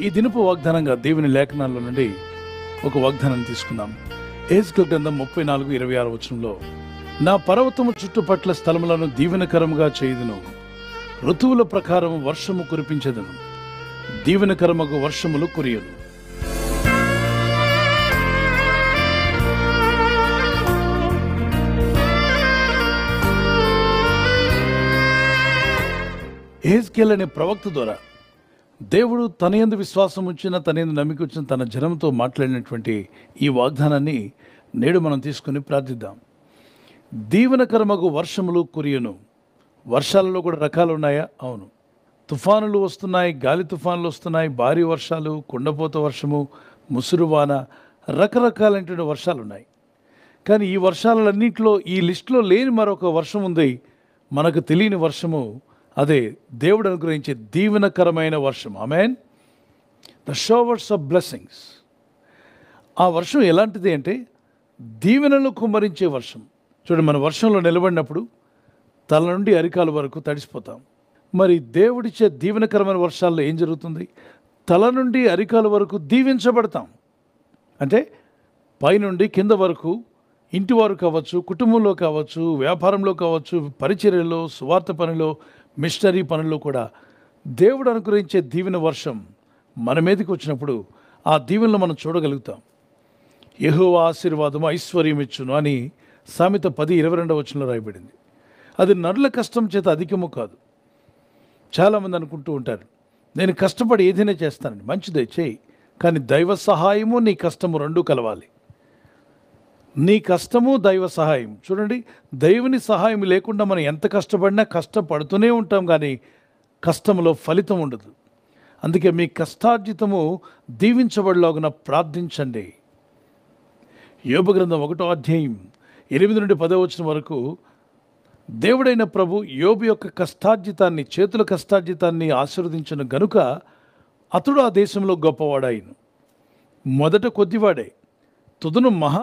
ఈ దినపు వాగ్దానంగా దేవుని లేఖనాల్లో నుండి ఒక వాగ్దానం తీసుకుందాం. ఎహెజ్కేలు గ్రంథం 34:26 వచనంలో, నా పర్వతము చుట్టుపట్ల స్థలములను దీవెనకరముగా చేయుదును, ఋతువుల ప్రకారం వర్షము కురిపించెదను, దీవెనకరమగు వర్షములు కురియును. ఎహెజ్కేలు అనే ప్రవక్త ద్వారా దేవుడు తన యందు విశ్వాసం ఉంచిన, తన యందు నమ్మిక ఉంచిన తన జనంతో మాట్లాడినటువంటి ఈ వాగ్దానాన్ని నేడు మనం తీసుకుని ప్రార్థిద్దాం. దీవెనకరమగు వర్షములు కురియును. వర్షాలలో కూడా రకాలు ఉన్నాయా? అవును. తుఫానులు వస్తున్నాయి, గాలి తుఫానులు వస్తున్నాయి, భారీ వర్షాలు, కుండపోత వర్షము, ముసురువాన, రకరకాలైనటువంటి వర్షాలు ఉన్నాయి. కానీ ఈ వర్షాలన్నింటిలో, ఈ లిస్టులో లేని మరొక వర్షం ఉంది, మనకు తెలియని వర్షము. అదే దేవుడు అనుగ్రహించే దీవెనకరమైన వర్షం. Amen. The showers of blessings. ఆ వర్షం ఎలాంటిది అంటే దీవెనలు కుమ్మరించే వర్షం. చూడండి, మన వర్షంలో నిలబడినప్పుడు తల నుండి అరికాల వరకు తడిసిపోతాం. మరి దేవుడిచ్చే దీవెనకరమైన వర్షాల్లో ఏం జరుగుతుంది? తల నుండి అరికాల వరకు దీవించబడతాం. అంటే పైనుండి కింద వరకు, ఇంటి వారు కావచ్చు, కుటుంబంలో కావచ్చు, వ్యాపారంలో కావచ్చు, పరిచర్యలో, సువార్త పనిలో, మిషనరీ పనుల్లో కూడా దేవుడు అనుగ్రహించే దీవెన వర్షం మన మీదకి వచ్చినప్పుడు ఆ దీవెనలు మనం చూడగలుగుతాం. యెహోవా ఆశీర్వాదము ఐశ్వర్యం ఇచ్చును అని సామెత 10:22 వచనంలో రాయబడింది. అది నరుల కష్టం చేత అధికము కాదు. చాలామంది అనుకుంటూ ఉంటారు, నేను కష్టపడి ఏదైనా చేస్తానండి. మంచిదే, చేయి. కానీ దైవ సహాయము, నీ కష్టము రెండూ కలవాలి. నీ కష్టము, దైవ సహాయం. చూడండి, దైవుని సహాయం లేకుండా మనం ఎంత కష్టపడినా కష్టపడుతూనే ఉంటాం, కానీ కష్టంలో ఫలితం ఉండదు. అందుకే మీ కష్టార్జితము దీవించబడలాగున ప్రార్థించండి. యోబు గ్రంథం 1వ అధ్యాయం 8 నుండి 10వ వచనం వరకు దేవుడైన ప్రభు యోబు యొక్క కష్టార్జితాన్ని, చేతుల కష్టార్జితాన్ని ఆశీర్వదించిన గనుక అతడు ఆ దేశంలో గొప్పవాడాయను. మొదట కొద్దివాడే, తుదను మహా